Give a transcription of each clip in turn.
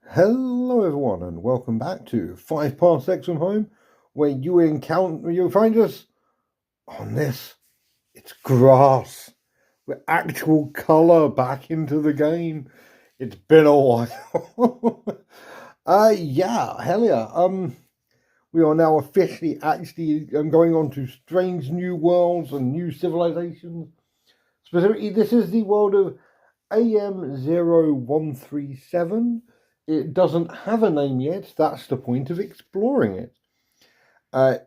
Hello everyone and welcome back to 5 Parsecs from Home, where you find us on this. It's grass with actual colour back into the game. It's been a while. Yeah, hell yeah. We are now officially actually going on to strange new worlds and new civilizations. Specifically, this is the world of AM0137. It doesn't have a name yet. That's the point of exploring it.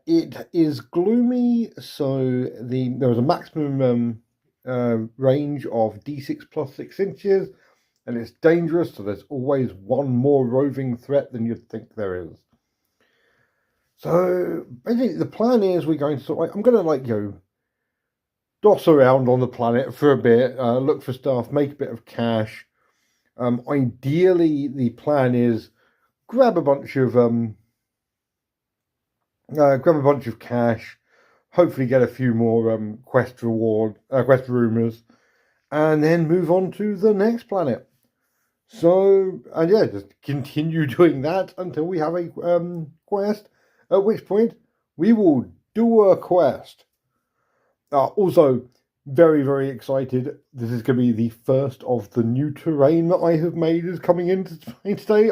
It is gloomy, so there is a maximum range of D6 plus 6 inches, and it's dangerous, so there's always one more roving threat than you'd think there is. So basically, the plan is we're going to I'm going to doss around on the planet for a bit, look for stuff, make a bit of cash. Ideally, the plan is grab a bunch of cash, hopefully get a few more quest rumors, and then move on to the next planet. So, and yeah, just continue doing that until we have a quest. At which point, we will do a quest. Also, very, very excited. This is going to be the first of the new terrain that I have made is coming into today.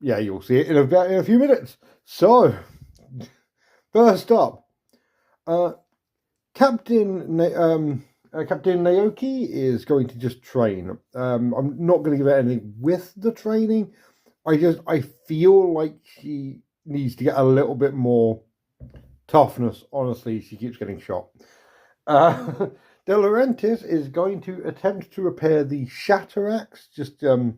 You'll see it in a few minutes. So, first up, Captain Naoki is going to just train. I'm not going to give it anything with the training. I feel like she needs to get a little bit more toughness. Honestly, she keeps getting shot. De Laurentiis is going to attempt to repair the Shatter Axe. Just the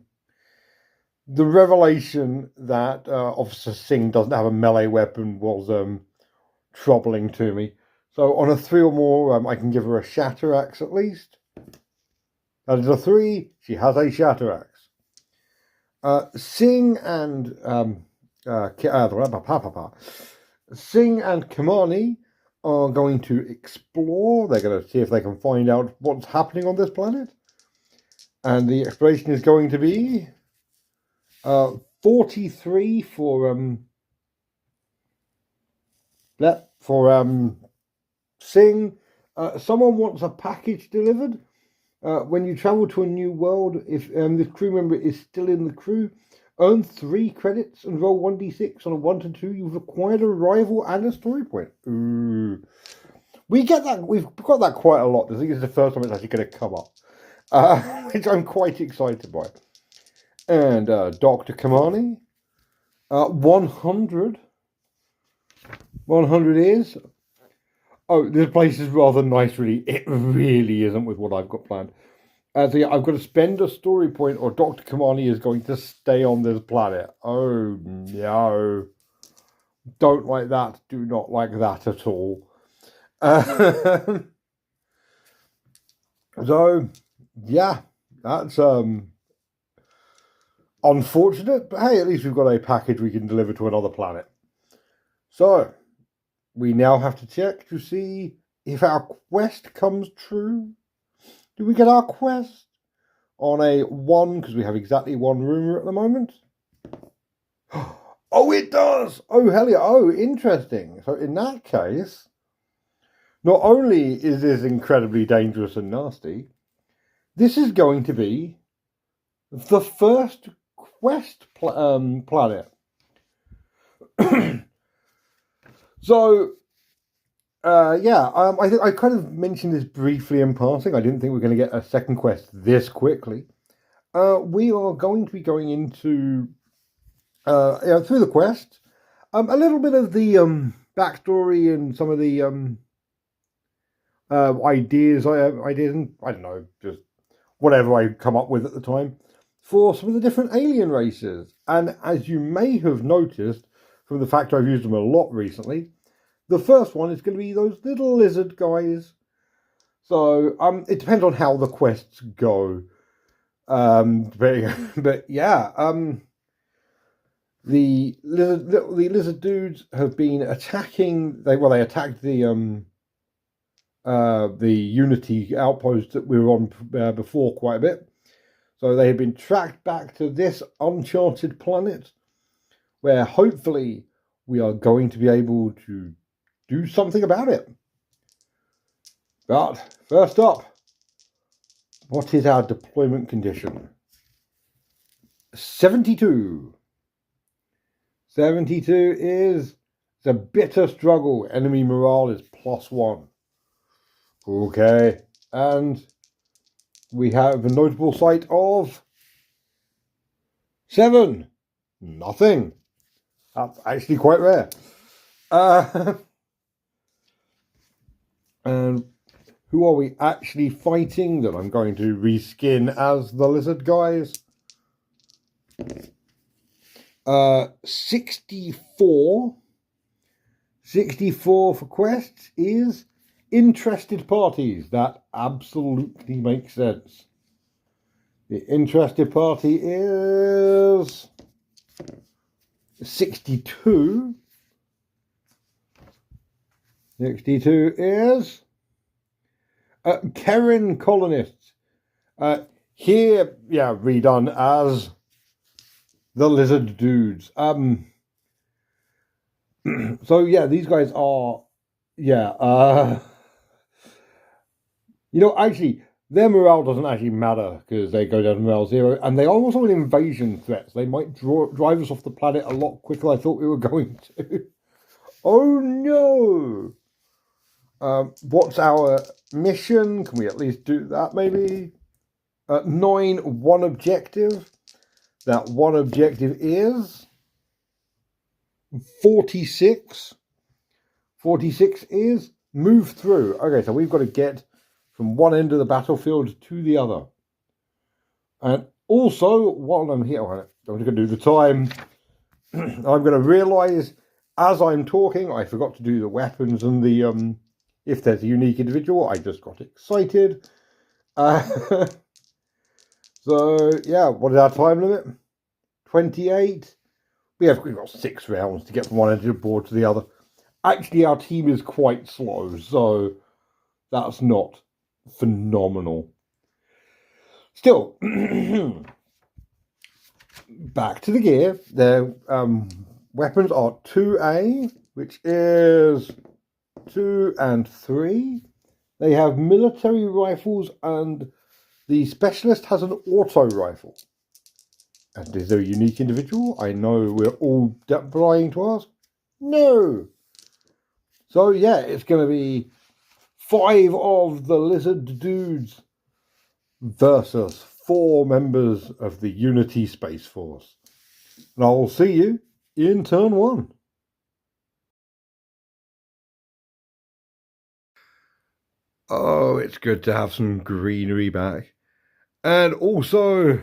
revelation that Officer Singh doesn't have a melee weapon was troubling to me. So on a 3 or more, I can give her a Shatter Axe at least. That is a 3. She has a Shatter Axe. Singh and Kamani are going to explore. They're going to see if they can find out what's happening on this planet. And the exploration is going to be 43 for Singh. Someone wants a package delivered. When you travel to a new world, if the crew member is still in the crew, earn 3 credits and roll 1d6 on a 1 to 2. You've acquired a rival and a story point. Ooh. We get that. We've got that quite a lot. I think it's the first time it's actually going to come up, which I'm quite excited by. And Dr. Kamani, 100. 100 is. Oh, this place is rather nice, really. It really isn't with what I've got planned. So yeah, I've got to spend a story point, or Dr. Kamani is going to stay on this planet. Oh, no. Don't like that. Do not like that at all. So, yeah, that's unfortunate. But hey, at least we've got a package we can deliver to another planet. So, we now have to check to see if our quest comes true. Do we get our quest on a 1? Because we have exactly 1 rumor at the moment. Oh, it does! Oh, hell yeah. Oh, interesting. So in that case, not only is this incredibly dangerous and nasty, this is going to be the first quest planet. So, I kind of mentioned this briefly in passing. I didn't think we were going to get a second quest this quickly. We are going to be going into, through the quest, a little bit of the backstory and some of the ideas I didn't, I don't know, just whatever I come up with at the time, for some of the different alien races. And as you may have noticed from the fact I've used them a lot recently, the first one is going to be those little lizard guys. So it depends on how the quests go. But yeah, the lizard dudes have been attacking. They attacked the the Unity outpost that we were on before quite a bit. So they have been tracked back to this uncharted planet, where hopefully we are going to be able to do something about it. But first up, what is our deployment condition? 72. 72 is the bitter struggle. Enemy morale is +1. Okay, and we have a notable sight of 7. Nothing. That's actually quite rare. And who are we actually fighting that I'm going to reskin as the lizard guys? 64. 64 for quests is interested parties. That absolutely makes sense. The interested party is 62. 62 is Karen colonists. Here, yeah, redone as the lizard dudes. So yeah, these guys are, yeah, you know, actually, their morale doesn't actually matter because they go down to morale 0, and they are also an invasion threat. So they might drive us off the planet a lot quicker than I thought we were going to. Oh no! What's our mission? Can we at least do that maybe? 9, 1 objective. That one objective is 46. 46 is move through. Okay, so we've got to get from one end of the battlefield to the other. And also, while I'm here, I'm just going to do the time. I'm going to realise as I'm talking, I forgot to do the weapons and the, if there's a unique individual, I just got excited. So, yeah, what is our time limit? 28. We've got 6 rounds to get from one end of the board to the other. Actually, our team is quite slow, so that's not phenomenal. Still, back to the gear. Their weapons are 2A, which is 2 and 3. They have military rifles, and the specialist has an auto rifle. And is there a unique individual? I know we're all dying to ask. No. So yeah, it's going to be 5 of the lizard dudes versus 4 members of the Unity Space Force. And I'll see you in turn 1. Oh, it's good to have some greenery back. And also,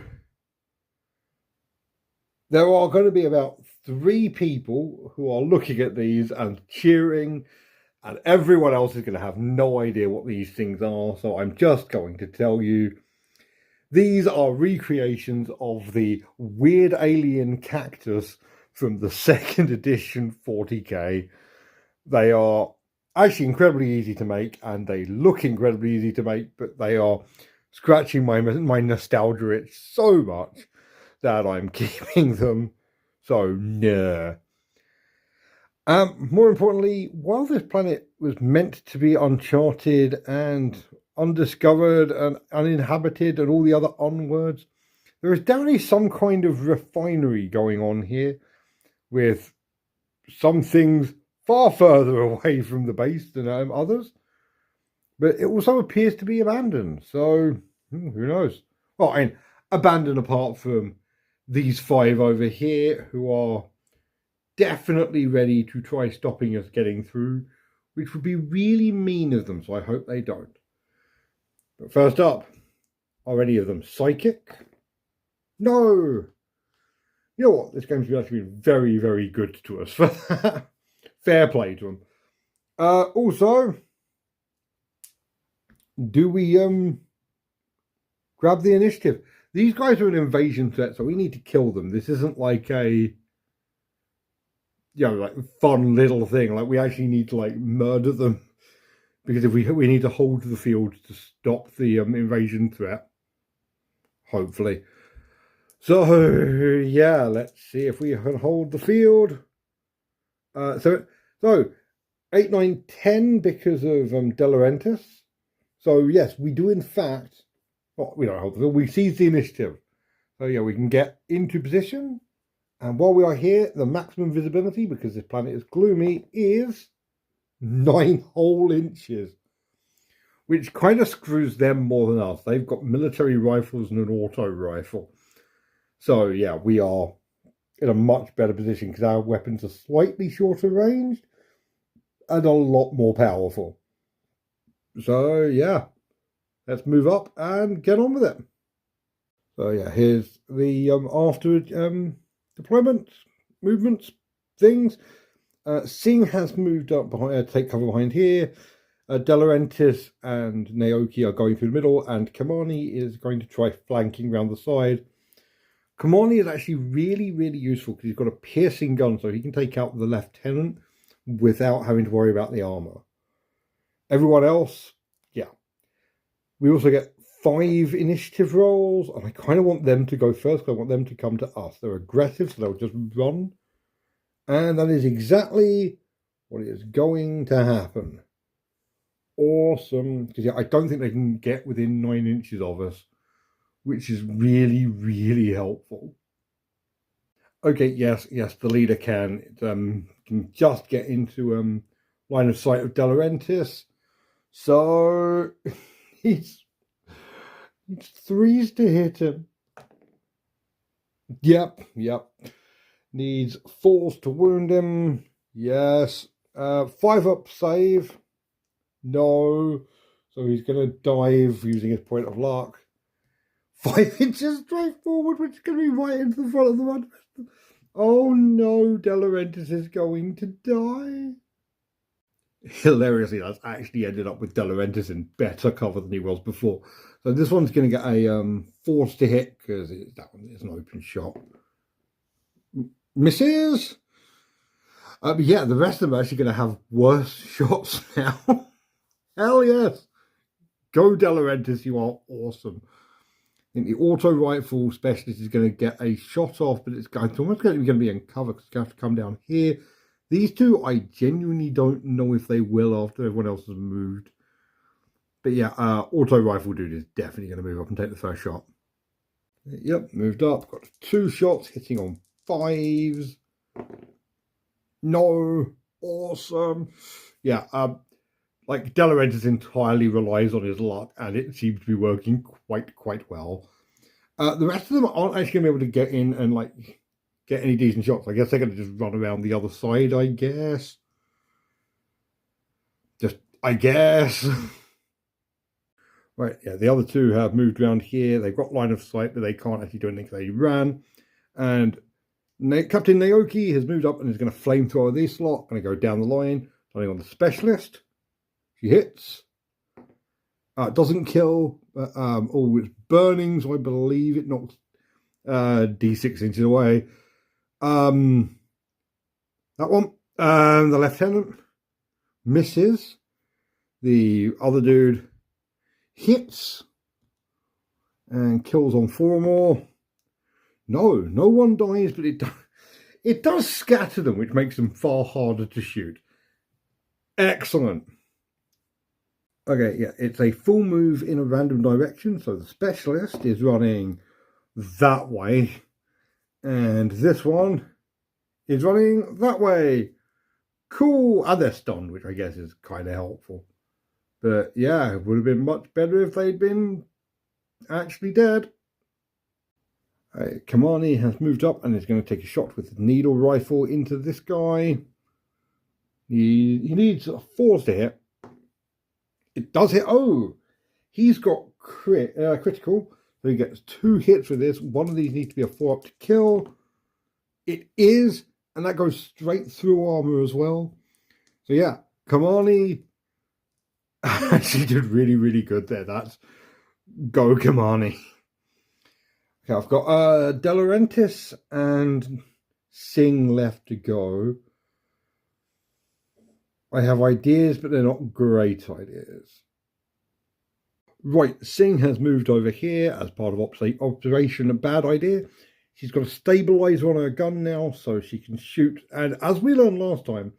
there are going to be about 3 people who are looking at these and cheering, and everyone else is going to have no idea what these things are. So I'm just going to tell you, these are recreations of the weird alien cactus from the 2nd edition 40k. They are actually incredibly easy to make, and they look incredibly easy to make, but they are scratching my nostalgia itch so much that I'm keeping them. So, nah. More importantly, while this planet was meant to be uncharted and undiscovered and uninhabited and all the other onwards, there is definitely some kind of refinery going on here with some things far further away from the base than others. But it also appears to be abandoned, so who knows? Well, I mean, abandoned apart from these 5 over here who are definitely ready to try stopping us getting through, which would be really mean of them, so I hope they don't. But first up, are any of them psychic? No! You know what? This game's actually been very, very good to us for that. Fair play to them. Also, do we grab the initiative? These guys are an invasion threat, so we need to kill them. This isn't like a, like fun little thing. Like we actually need to like murder them because if we need to hold the field to stop the invasion threat, hopefully. So yeah, let's see if we can hold the field. So 8, 9, 10 because of De Laurentiis. So yes, we do in fact. Well, we don't hold the field. We seize the initiative. So yeah, we can get into position. And while we are here, the maximum visibility, because this planet is gloomy, is 9 whole inches. Which kind of screws them more than us. They've got military rifles and an auto rifle. So yeah, we are in a much better position because our weapons are slightly shorter ranged and a lot more powerful. So yeah, let's move up and get on with it. So yeah, here's the after deployment movements things. Singh has moved up behind, take cover behind here. De Laurentiis and Naoki are going through the middle, and Kamani is going to try flanking around the side. Kamani is actually really, really useful because he's got a piercing gun, so he can take out the lieutenant without having to worry about the armor. Everyone else, yeah. We also get 5 initiative rolls, and I kind of want them to go first because I want them to come to us. They're aggressive, so they'll just run. And that is exactly what is going to happen. Awesome. Because yeah, I don't think they can get within 9 inches of us, which is really, really helpful. Okay, yes, the leader can just get into line of sight of De Laurentiis. So he's 3s to hit him. Yep. Needs 4s to wound him. Yes. 5 up save. No. So he's going to dive using his point of luck. 5 inches straight forward, which is going to be right into the front of the mud. Oh no, De Laurentiis is going to die. Hilariously, that's actually ended up with De Laurentiis in better cover than he was before. So this one's going to get a force to hit because that one is an open shot. Misses. But yeah, the rest of them are actually going to have worse shots now. Hell yes. Go De Laurentiis, you are awesome. I think the auto rifle specialist is going to get a shot off, but it's almost going to be in cover because it's going to have to come down here. These two, I genuinely don't know if they will after everyone else has moved. But yeah, auto rifle dude is definitely going to move up and take the first shot. Yep, moved up. Got 2 shots hitting on 5s. No. Awesome. Yeah, like De Laurentiis entirely relies on his luck, and it seems to be working quite well. The rest of them aren't actually going to be able to get in and like get any decent shots. I guess they're going to just run around the other side, I guess. I guess. Right, yeah, the other 2 have moved around here. They've got line of sight, but they can't actually do anything because they ran. And Captain Naoki has moved up and is going to flamethrower this slot. Going to go down the line, running on the specialist. She hits. Doesn't kill. It's burning, so I believe it knocks D6 inches away. That one. The lieutenant misses. The other dude hits and kills on 4 more. No one dies, but it does scatter them, which makes them far harder to shoot. Excellent. Okay, yeah, it's a full move in a random direction, so the specialist is running that way, and this one is running that way. Cool. And they're stunned, which I guess is kind of helpful. But yeah, it would have been much better if they'd been actually dead. Kamani has moved up and is going to take a shot with the needle rifle into this guy. He needs 4s to hit. It does hit. Oh, he's got critical. So he gets 2 hits with this. One of these needs to be a 4 up to kill. It is, and that goes straight through armor as well. So yeah, Kamani actually did really, really good there. That's go Kamani. Okay, I've got De Laurentiis and Singh left to go. I have ideas, but they're not great ideas. Right, Singh has moved over here as part of Operation Bad Idea. She's got a stabilizer on her gun now, so she can shoot. And as we learned last time,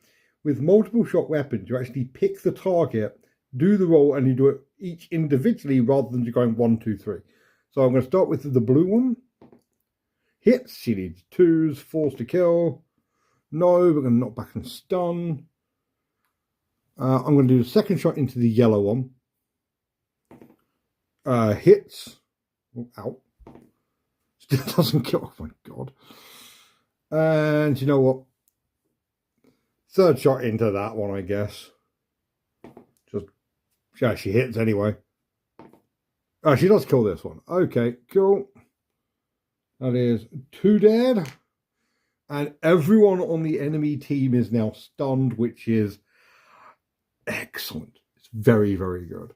with multiple shot weapons, you actually pick the target, do the roll, and you do it each individually rather than just going 1, 2, 3. So I'm going to start with the blue one. Hits. She needs 2s, 4s to kill. No, we're going to knock back and stun. I'm going to do the second shot into the yellow one. Hits. Oh, ow. Still doesn't kill. Oh my god. And you know what? Third shot into that one, I guess. Just, yeah, she hits anyway. She does kill this one. Okay, cool. That is 2 dead. And everyone on the enemy team is now stunned, which is excellent. It's very, very good.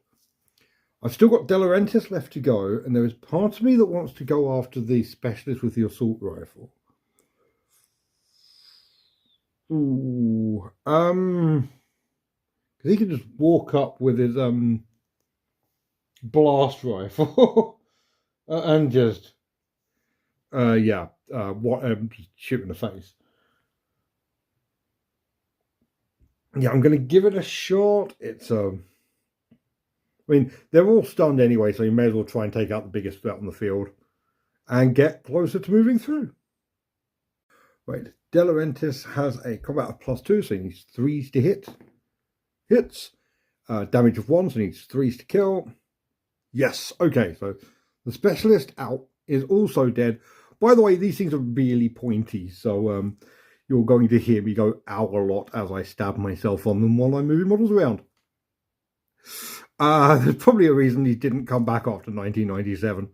I've still got De Laurentiis left to go, and there is part of me that wants to go after the specialist with the assault rifle. Ooh, because he can just walk up with his blast rifle and just shoot in the face. Yeah, I'm going to give it a shot. It's I mean, they're all stunned anyway, so you may as well try and take out the biggest threat on the field and get closer to moving through. Right, De Laurentiis has a combat of +2, so he needs 3s to hit. Hits. Damage of 1, so he needs 3s to kill. Yes, okay, so the specialist out is also dead. By the way, these things are really pointy, so you're going to hear me go ow a lot as I stab myself on them while I'm moving models around. There's probably a reason he didn't come back after 1997.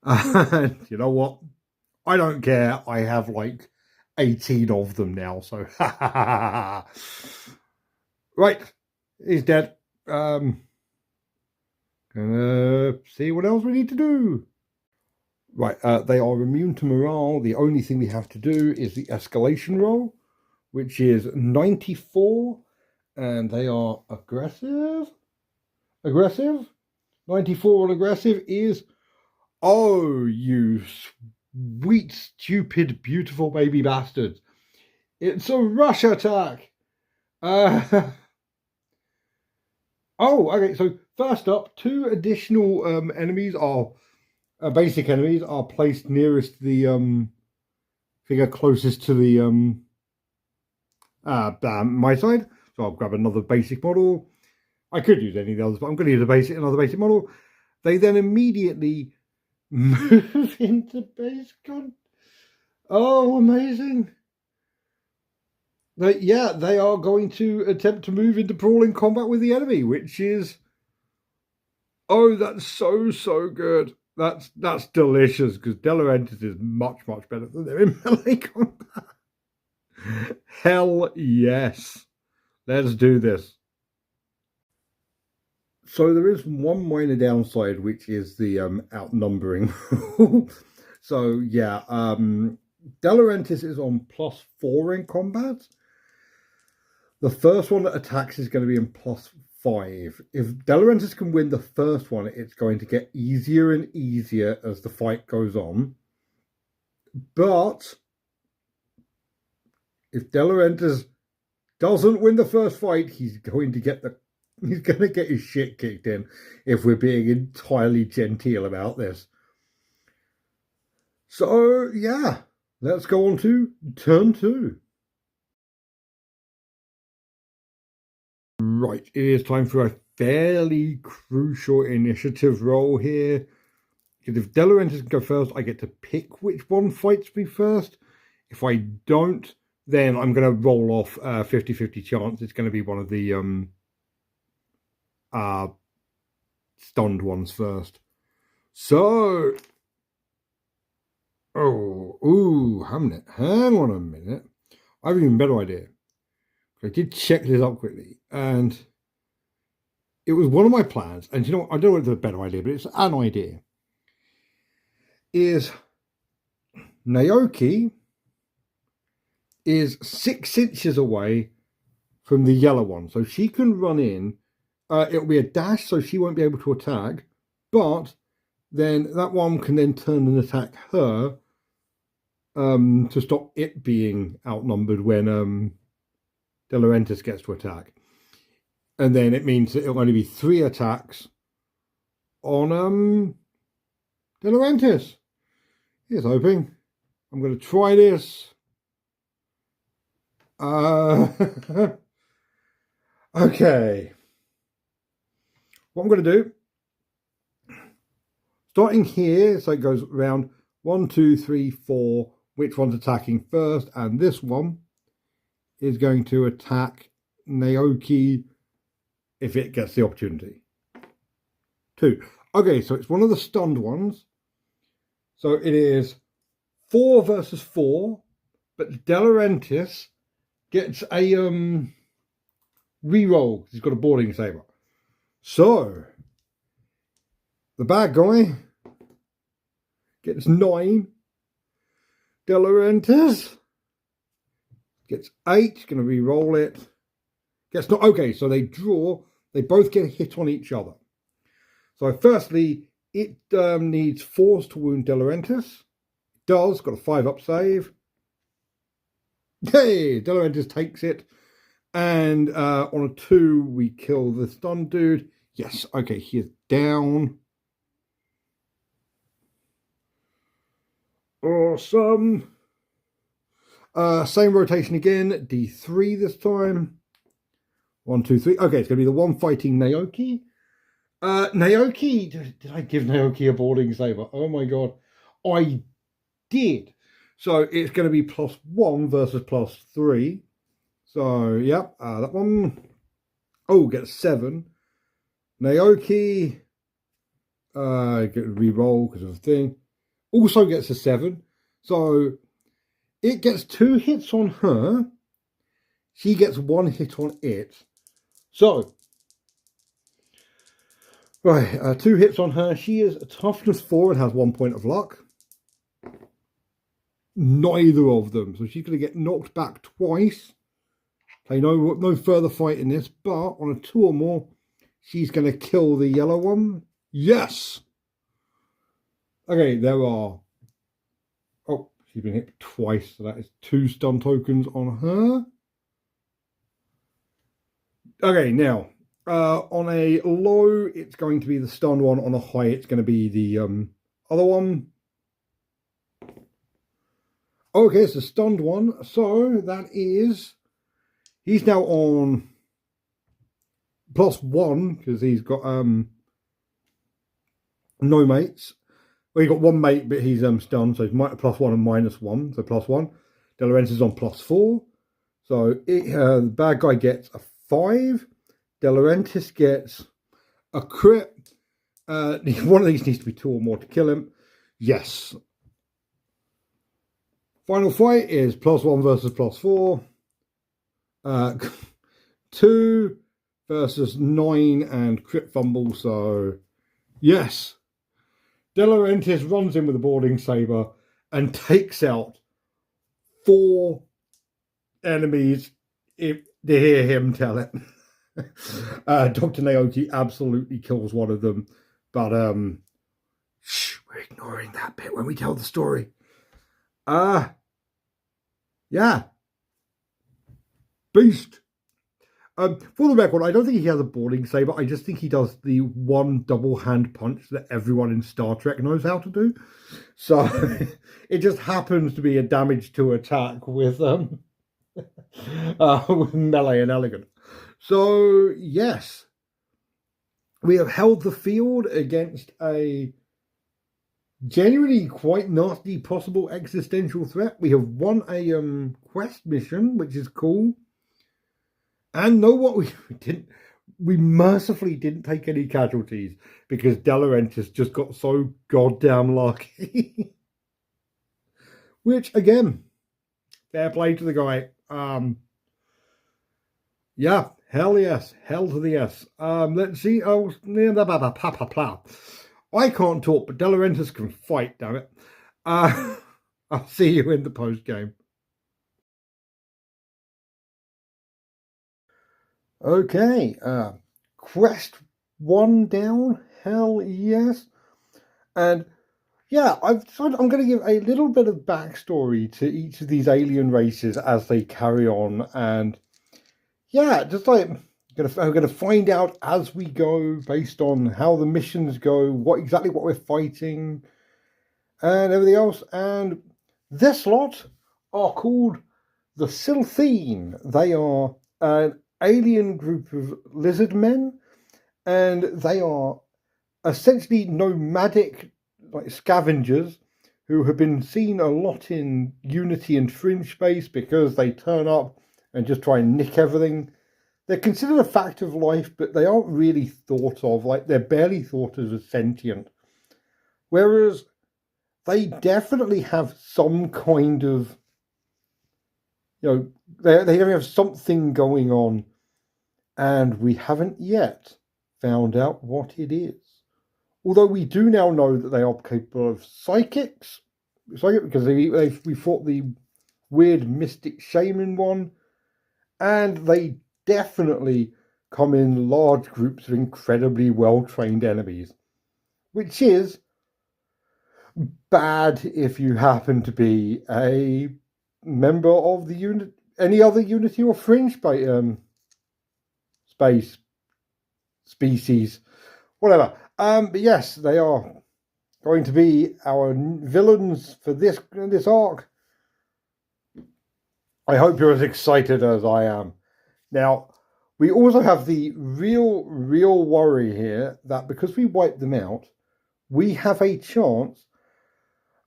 And you know what? I don't care. I have like 18 of them now, so right. He's dead. Gonna see what else we need to do. Right, they are immune to morale. The only thing we have to do is the escalation roll, which is 94, and they are aggressive. 94 on aggressive is, oh, you sweet, stupid, beautiful baby bastards. It's a rush attack. Oh, okay, so first up, 2 additional enemies are, basic enemies are placed nearest the figure closest to the my side. So I'll grab another basic model. I could use any of the others, but I'm going to use another basic model. They then immediately move into base con. Oh, amazing. Yeah, they are going to attempt to move into brawling combat with the enemy, which is, oh, that's so good. That's delicious, because De Laurentiis is much better than they're in melee combat. Hell yes. Let's do this. So there is one minor downside, which is the outnumbering. So yeah, De Laurentiis is on +4 in combat. The first one that attacks is going to be in +5. If De Laurentiis can win the first one, it's going to get easier and easier as the fight goes on. But if De Laurentiis doesn't win the first fight, he's going to get his shit kicked in, if we're being entirely genteel about this. So yeah, let's go on to turn 2. Right, it is time for a fairly crucial initiative roll here. Because if De Laurentiis can go first, I get to pick which one fights me first. If I don't, then I'm going to roll off 50-50 chance. It's going to be one of the stunned ones first. So, hang on a minute. I have an even better idea. I did check this up quickly, and it was one of my plans. And you know what? I don't know if it's a better idea, but it's an idea. Is Naoki is 6 inches away from the yellow one. So she can run in. It'll be a dash, so she won't be able to attack. But then that one can then turn and attack her to stop it being outnumbered when De Laurentiis gets to attack. And then it means that it'll only be 3 attacks on De Laurentiis. Here's hoping. I'm going to try this. Okay. What I'm going to do, starting here, so it goes around 1, 2, 3, 4, which one's attacking first, and this one is going to attack Naoki if it gets the opportunity. 2. Okay, so it's one of the stunned ones. So it is 4 versus 4, but De Laurentiis gets a reroll because he's got a boarding saber. So the bad guy gets 9. De Laurentiis gets 8. Going to re-roll it. Gets not okay. So they draw. They both get a hit on each other. So firstly, it needs force to wound De Laurentiis. It does. Got a 5-up save. Hey, De Laurentiis takes it. And on a 2, we kill the stunned dude. Yes. Okay. He is down. Awesome. Same rotation again. D3 this time. 1, 2, 3. Okay, it's going to be the one fighting Naoki. Naoki, did I give Naoki a boarding saber? Oh my god, I did. So it's going to be +1 versus +3. So yep, that one. Oh, gets 7. Naoki, get a re-roll because of the thing. Also gets a 7. So it gets 2 hits on her. She gets 1 hit on it. So, right, 2 hits on her. She is a toughness 4 and has 1 point of luck. Neither of them. So she's going to get knocked back twice. Okay, no further fight in this. But on a 2 or more, she's going to kill the yellow one. Yes! Okay, there are... Oh, she's been hit twice. So that is 2 stun tokens on her. Okay, now, on a low, it's going to be the stunned one. On a high, it's going to be the other one. Okay, it's the stunned one. So that is, he's now on +1 because he's got no mates. Well, he got 1 mate, but he's stunned, so he's +1 and -1, so +1. De Laurentiis is on +4. So the bad guy gets a 5. De Laurentiis gets a crit. One of these needs to be 2 or more to kill him. Yes. Final fight is +1 versus +4. 2 versus 9 and crit fumble. So, yes. De Laurentiis runs in with a boarding saber and takes out 4 enemies if they hear him tell it. Dr. Naoki absolutely kills one of them, but shh, we're ignoring that bit when we tell the story. Yeah, beast. For the record, I don't think he has a boarding saber. I just think he does the one double hand punch that everyone in Star Trek knows how to do. So it just happens to be a damage to attack with with melee and elegant. So yes, we have held the field against a genuinely quite nasty possible existential threat. We have won a quest mission, which is cool. And know what we didn't? We mercifully didn't take any casualties because De Laurentiis just got so goddamn lucky. Which again, fair play to the guy. Yeah, hell yes, hell to the yes. Let's see. Oh, I can't talk, but De Laurentiis can fight. Damn it. I'll see you in the post game. Okay, quest 1 down, hell yes. And yeah, I've decided I'm going to give a little bit of backstory to each of these alien races as they carry on. And yeah, just like I'm gonna find out as we go based on how the missions go, what we're fighting, and everything else. And this lot are called the Silthene. They are an alien group of lizard men, and they are essentially nomadic, like scavengers, who have been seen a lot in Unity and Fringe space because they turn up and just try and nick everything. They're considered a fact of life, but they aren't really thought of. Like, they're barely thought of as sentient. Whereas they definitely have some kind of, they definitely have something going on, and we haven't yet found out what it is. Although we do now know that they are capable of psychic because we fought the weird mystic shaman one, and they definitely come in large groups of incredibly well-trained enemies, which is bad if you happen to be a member of the unit, any other Unity or Fringe space species, whatever. But yes, they are going to be our villains for this arc. I hope you're as excited as I am. Now, we also have the real worry here that because we wiped them out, we have a chance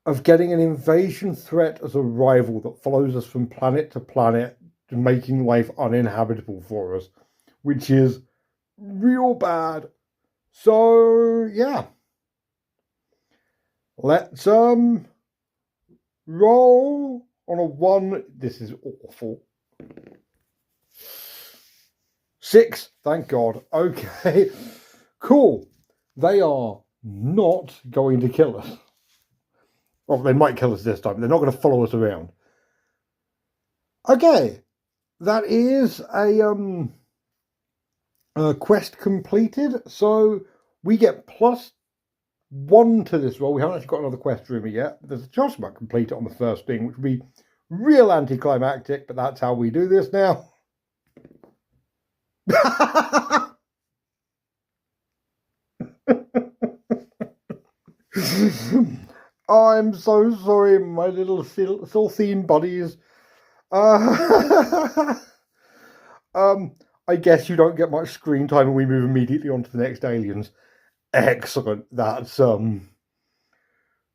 of getting an invasion threat as a rival that follows us from planet to planet, making life uninhabitable for us, which is real bad. So yeah, let's roll on a 1. This is awful. 6, thank God. Okay, cool. They are not going to kill us. Well, they might kill us this time. They're not going to follow us around. Okay, that is a quest completed. So we get +1 to this roll. We haven't actually got another quest room yet. There's a chance we might complete it on the first thing, which would be real anticlimactic, but that's how we do this now. I'm so sorry, my little Silthene buddies. I guess you don't get much screen time and we move immediately on to the next aliens. Excellent. That's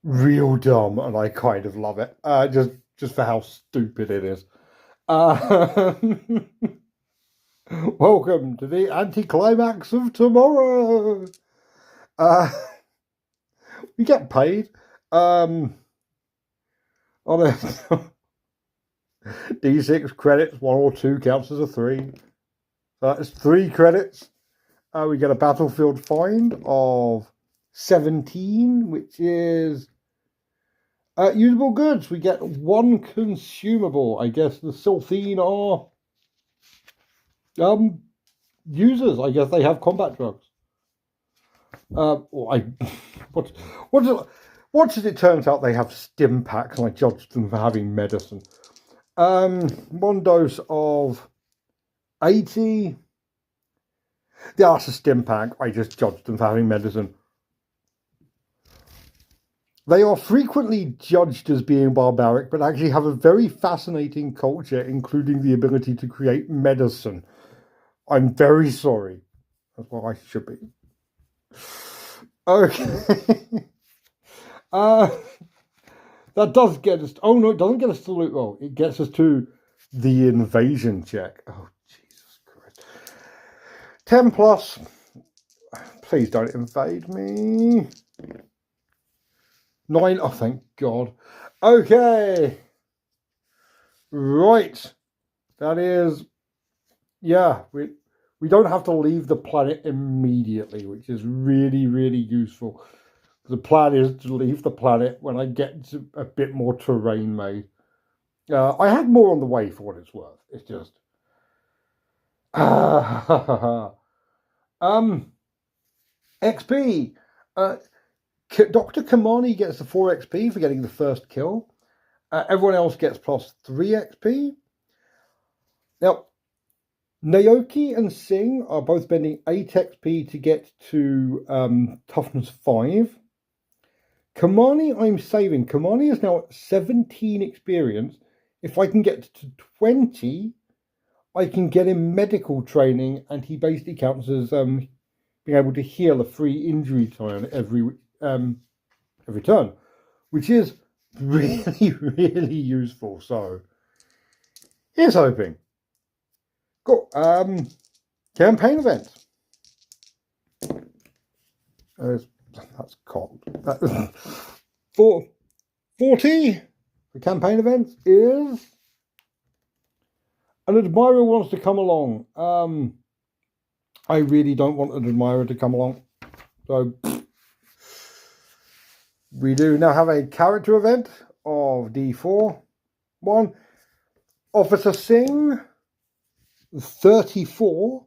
real dumb, and I kind of love it. Just for how stupid it is. Welcome to the anticlimax of tomorrow. We get paid. On a D6 credits, 1 or 2 counts as a 3. So that's 3 credits. We get a battlefield find of 17, which is usable goods. We get 1 consumable. I guess the Silthene are users. I guess they have combat drugs. What as it turns out, they have stim packs, and I judged them for having medicine. 1 dose of 80. Yeah, that's a stim pack. I just judged them for having medicine. They are frequently judged as being barbaric, but actually have a very fascinating culture, including the ability to create medicine. I'm very sorry. That's what I should be. Okay. That does get us. Oh no, it doesn't get us to loot roll. It gets us to the invasion check. Oh Jesus Christ! 10 plus. Please don't invade me. 9. Oh, thank God. Okay. Right. That is. Yeah, we don't have to leave the planet immediately, which is really useful. The plan is to leave the planet when I get a bit more terrain made. I had more on the way for what it's worth. It's just... XP. Dr. Kamani gets the 4 XP for getting the first kill. Everyone else gets plus 3 XP. Now, Naoki and Singh are both spending 8 XP to get to toughness 5. Kamani, I'm saving. Kamani is now at 17 experience. If I can get to 20, I can get him medical training, and he basically counts as being able to heal a free injury time every turn, which is really, really useful. So here's hoping. Cool. Campaign event. That's cold. 40. The campaign event is an admirer wants to come along. I really don't want an admirer to come along. So we do now have a character event of D4. 1. Officer Singh, 34.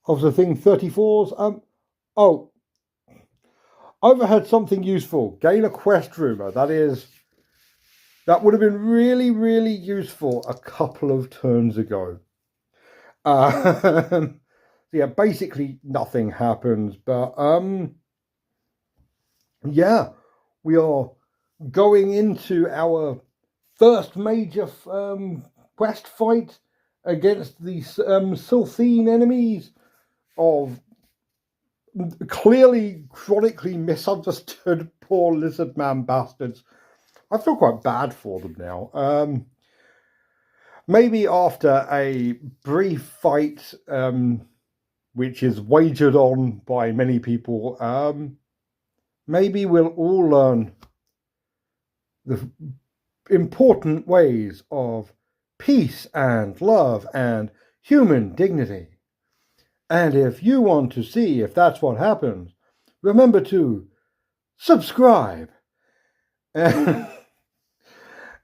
Officer Singh, 34s. Oh, overheard something useful. Gain a quest rumor. That would have been really, really useful a couple of turns ago. Yeah, basically nothing happens, but yeah, we are going into our first major quest fight against these Sylphine enemies of clearly chronically misunderstood poor lizard man bastards. I feel quite bad for them now. Maybe after a brief fight, which is wagered on by many people, maybe we'll all learn the important ways of peace and love and human dignity. And if you want to see if that's what happens, remember to subscribe.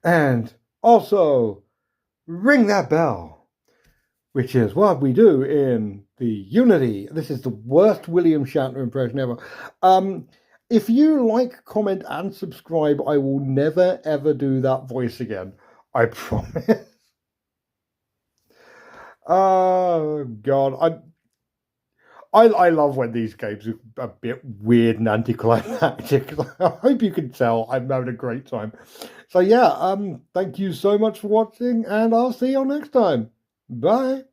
And also ring that bell, which is what we do in the Unity. This is the worst William Shatner impression ever. If you like, comment, and subscribe, I will never, ever do that voice again. I promise. Oh, God. I love when these games are a bit weird and anticlimactic. I hope you can tell I'm having a great time. So yeah, thank you so much for watching, and I'll see you next time. Bye.